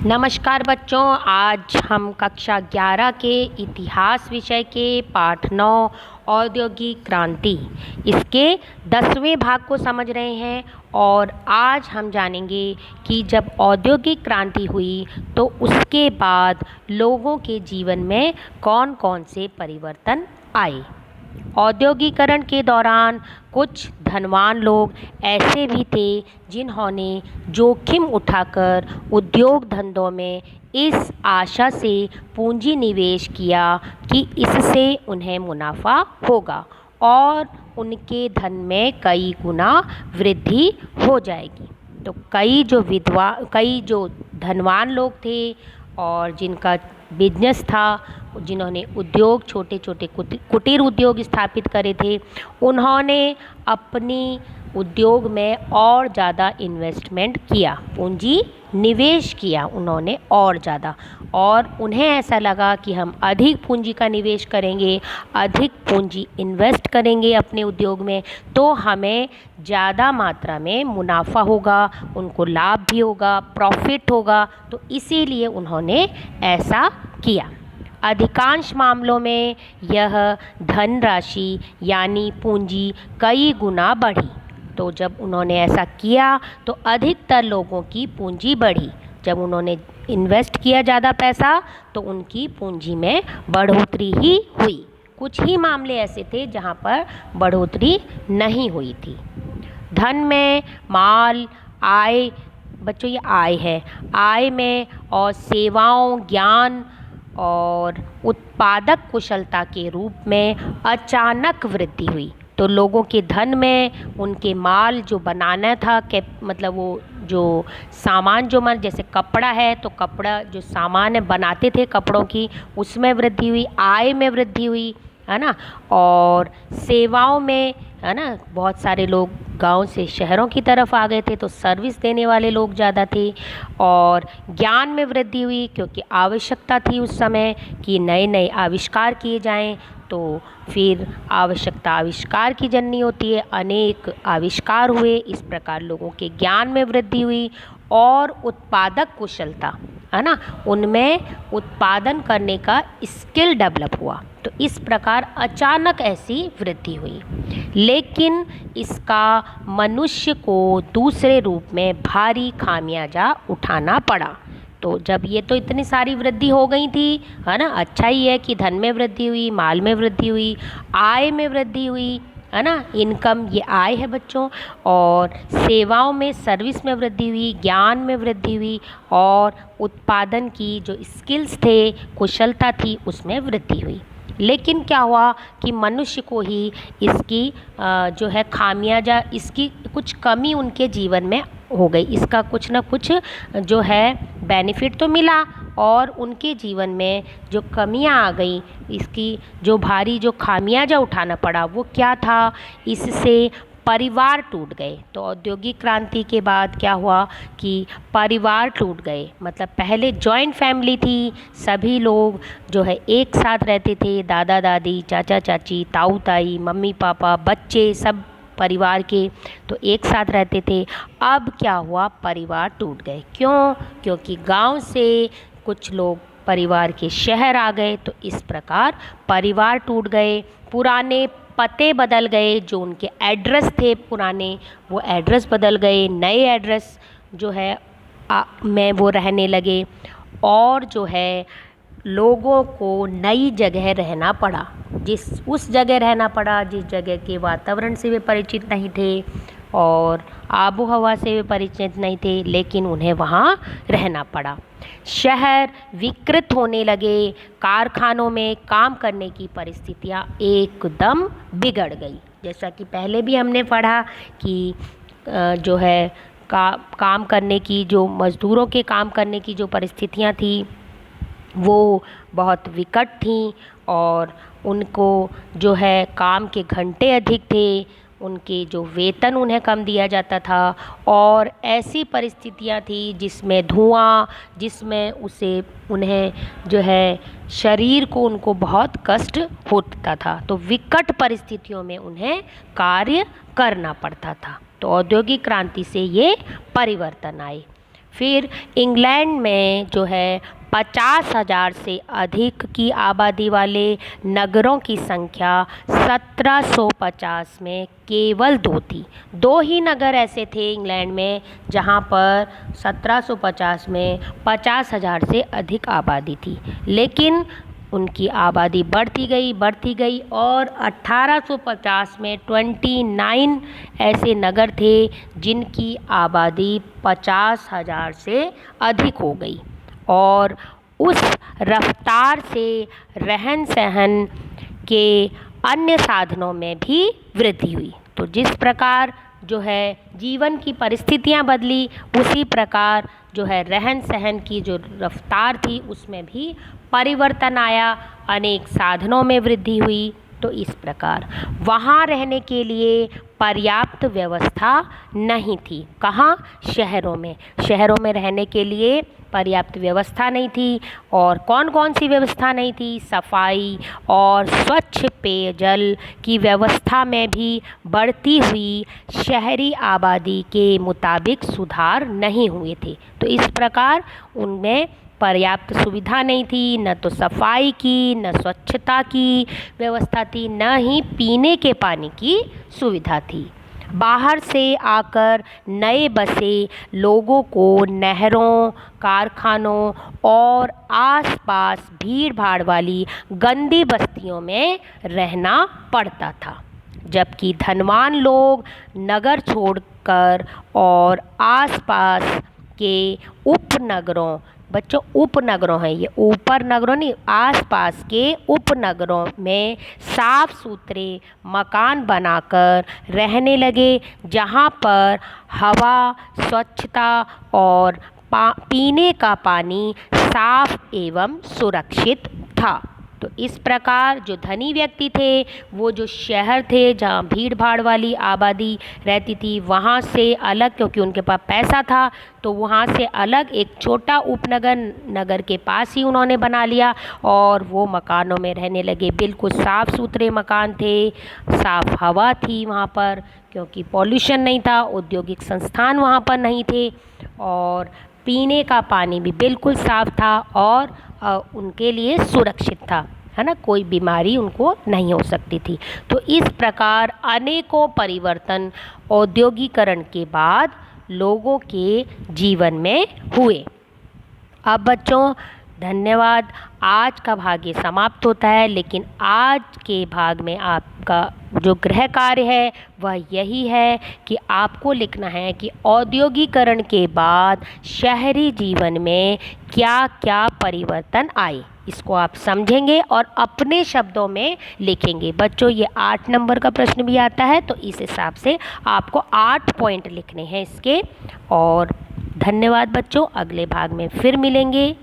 नमस्कार बच्चों, आज हम कक्षा 11 के इतिहास विषय के पाठ 9 औद्योगिक क्रांति इसके 10वें भाग को समझ रहे हैं। और आज हम जानेंगे कि जब औद्योगिक क्रांति हुई तो उसके बाद लोगों के जीवन में कौन कौन से परिवर्तन आए। औद्योगिकरण के दौरान कुछ धनवान लोग ऐसे भी थे जिन्होंने जोखिम उठाकर उद्योग धंधों में इस आशा से पूंजी निवेश किया कि इससे उन्हें मुनाफा होगा और उनके धन में कई गुना वृद्धि हो जाएगी। तो कई जो धनवान लोग थे और जिनका बिजनेस था, जिन्होंने उद्योग छोटे छोटे कुटीर उद्योग स्थापित करे थे, उन्होंने अपनी उद्योग में और ज़्यादा इन्वेस्टमेंट किया, पूंजी निवेश किया उन्होंने और ज़्यादा। और उन्हें ऐसा लगा कि हम अधिक पूंजी का निवेश करेंगे, अधिक पूंजी इन्वेस्ट करेंगे अपने उद्योग में तो हमें ज़्यादा मात्रा में मुनाफा होगा, उनको लाभ भी होगा, प्रॉफिट होगा। तो इसीलिए उन्होंने ऐसा किया। अधिकांश मामलों में यह धनराशि यानी पूंजी कई गुना बढ़ी। तो जब उन्होंने ऐसा किया तो अधिकतर लोगों की पूंजी बढ़ी। जब उन्होंने इन्वेस्ट किया ज़्यादा पैसा तो उनकी पूंजी में बढ़ोतरी ही हुई। कुछ ही मामले ऐसे थे जहाँ पर बढ़ोतरी नहीं हुई थी। धन में माल, आय, बच्चों ये आय है, आय में और सेवाओं, ज्ञान और उत्पादक कुशलता के रूप में अचानक वृद्धि हुई। तो लोगों के धन में, उनके माल जो बनाना था के मतलब वो जो सामान जैसे कपड़ा है तो कपड़ा जो सामान है बनाते थे कपड़ों की, उसमें वृद्धि हुई, आय में वृद्धि हुई, है ना। और सेवाओं में, है ना, बहुत सारे लोग गांव से शहरों की तरफ आ गए थे तो सर्विस देने वाले लोग ज़्यादा थे। और ज्ञान में वृद्धि हुई क्योंकि आवश्यकता थी उस समय कि नए नए आविष्कार किए जाएं। तो फिर आवश्यकता आविष्कार की जननी होती है, अनेक आविष्कार हुए, इस प्रकार लोगों के ज्ञान में वृद्धि हुई। और उत्पादक कुशलता, है ना, उनमें उत्पादन करने का स्किल डेवलप हुआ। तो इस प्रकार अचानक ऐसी वृद्धि हुई, लेकिन इसका मनुष्य को दूसरे रूप में भारी खामियाजा उठाना पड़ा। तो जब ये तो इतनी सारी वृद्धि हो गई थी, है ना, अच्छा ही है कि धन में वृद्धि हुई, माल में वृद्धि हुई, आय में वृद्धि हुई, है ना, इनकम ये आय है बच्चों। और सेवाओं में, सर्विस में वृद्धि हुई, ज्ञान में वृद्धि हुई और उत्पादन की जो स्किल्स थे, कुशलता थी, उसमें वृद्धि हुई। लेकिन क्या हुआ कि मनुष्य को ही इसकी जो है खामियाजा, इसकी कुछ कमी उनके जीवन में हो गई। इसका कुछ ना कुछ जो है बेनिफिट तो मिला और उनके जीवन में जो कमियां आ गई, इसकी जो भारी जो खामियाजा उठाना पड़ा वो क्या था, इससे परिवार टूट गए। तो औद्योगिक क्रांति के बाद क्या हुआ कि परिवार टूट गए। मतलब पहले जॉइंट फैमिली थी, सभी लोग जो है एक साथ रहते थे, दादा दादी, चाचा चाची, ताऊ ताई, मम्मी पापा, बच्चे, सब परिवार के तो एक साथ रहते थे। अब क्या हुआ, परिवार टूट गए। क्यों? क्योंकि गांव से कुछ लोग परिवार के शहर आ गए। तो इस प्रकार परिवार टूट गए, पुराने पते बदल गए, जो उनके एड्रेस थे पुराने वो एड्रेस बदल गए, नए एड्रेस जो है में वो रहने लगे। और जो है लोगों को नई जगह रहना पड़ा, उस जगह रहना पड़ा जिस जगह के वातावरण से वे परिचित नहीं थे और आबो हवा से वे परिचित नहीं थे, लेकिन उन्हें वहाँ रहना पड़ा। शहर विकृत होने लगे, कारखानों में काम करने की परिस्थितियाँ एकदम बिगड़ गई। जैसा कि पहले भी हमने पढ़ा कि जो है काम करने की, जो मज़दूरों के काम करने की जो परिस्थितियाँ थी वो बहुत विकट थीं और उनको जो है काम के घंटे अधिक थे, उनके जो वेतन उन्हें कम दिया जाता था। और ऐसी परिस्थितियाँ थी जिसमें धुआं, जिसमें उन्हें जो है शरीर को उनको बहुत कष्ट होता था। तो विकट परिस्थितियों में उन्हें कार्य करना पड़ता था। तो औद्योगिक क्रांति से ये परिवर्तन आए। फिर इंग्लैंड में जो है 50,000 से अधिक की आबादी वाले नगरों की संख्या 1750 में केवल 2 थी। 2 ही नगर ऐसे थे इंग्लैंड में जहाँ पर 1750 में 50,000 से अधिक आबादी थी, लेकिन उनकी आबादी बढ़ती गई और 1850 में 29 ऐसे नगर थे जिनकी आबादी 50,000 से अधिक हो गई और उस रफ्तार से रहन सहन के अन्य साधनों में भी वृद्धि हुई। तो जिस प्रकार जो है जीवन की परिस्थितियां बदली, उसी प्रकार जो है रहन सहन की जो रफ्तार थी उसमें भी परिवर्तन आया, अनेक साधनों में वृद्धि हुई। तो इस प्रकार वहाँ रहने के लिए पर्याप्त व्यवस्था नहीं थी। कहाँ? शहरों में। शहरों में रहने के लिए पर्याप्त व्यवस्था नहीं थी। और कौन कौन सी व्यवस्था नहीं थी? सफाई और स्वच्छ पेयजल की व्यवस्था में भी बढ़ती हुई शहरी आबादी के मुताबिक सुधार नहीं हुए थे। तो इस प्रकार उनमें पर्याप्त सुविधा नहीं थी, न तो सफाई की, न स्वच्छता की व्यवस्था थी, न ही पीने के पानी की सुविधा थी। बाहर से आकर नए बसे लोगों को नहरों, कारखानों और आसपास भीड़ भाड़ वाली गंदी बस्तियों में रहना पड़ता था, जबकि धनवान लोग नगर छोड़कर और आसपास के उपनगरों, बच्चों उपनगरों हैं ये, ऊपर नगरों नहीं, आसपास के उपनगरों में साफ सुथरे मकान बनाकर रहने लगे, जहाँ पर हवा, स्वच्छता और पीने का पानी साफ एवं सुरक्षित था। तो इस प्रकार जो धनी व्यक्ति थे वो जो शहर थे जहाँ भीड़ भाड़ वाली आबादी रहती थी वहाँ से अलग, क्योंकि उनके पास पैसा था तो वहाँ से अलग एक छोटा उपनगर नगर के पास ही उन्होंने बना लिया और वो मकानों में रहने लगे। बिल्कुल साफ़ सुथरे मकान थे, साफ़ हवा थी वहाँ पर, क्योंकि पॉल्यूशन नहीं था, औद्योगिक संस्थान वहाँ पर नहीं थे और पीने का पानी भी बिल्कुल साफ़ था और उनके लिए सुरक्षित था, है ना, कोई बीमारी उनको नहीं हो सकती थी। तो इस प्रकार अनेकों परिवर्तन औद्योगिकरण के बाद लोगों के जीवन में हुए। अब बच्चों धन्यवाद। आज का भाग ये समाप्त होता है, लेकिन आज के भाग में आपका जो गृह कार्य है वह यही है कि आपको लिखना है कि औद्योगिकरण के बाद शहरी जीवन में क्या क्या परिवर्तन आए। इसको आप समझेंगे और अपने शब्दों में लिखेंगे। बच्चों ये 8 नंबर का प्रश्न भी आता है, तो इस हिसाब से आपको 8 पॉइंट लिखने हैं इसके। और धन्यवाद बच्चों, अगले भाग में फिर मिलेंगे।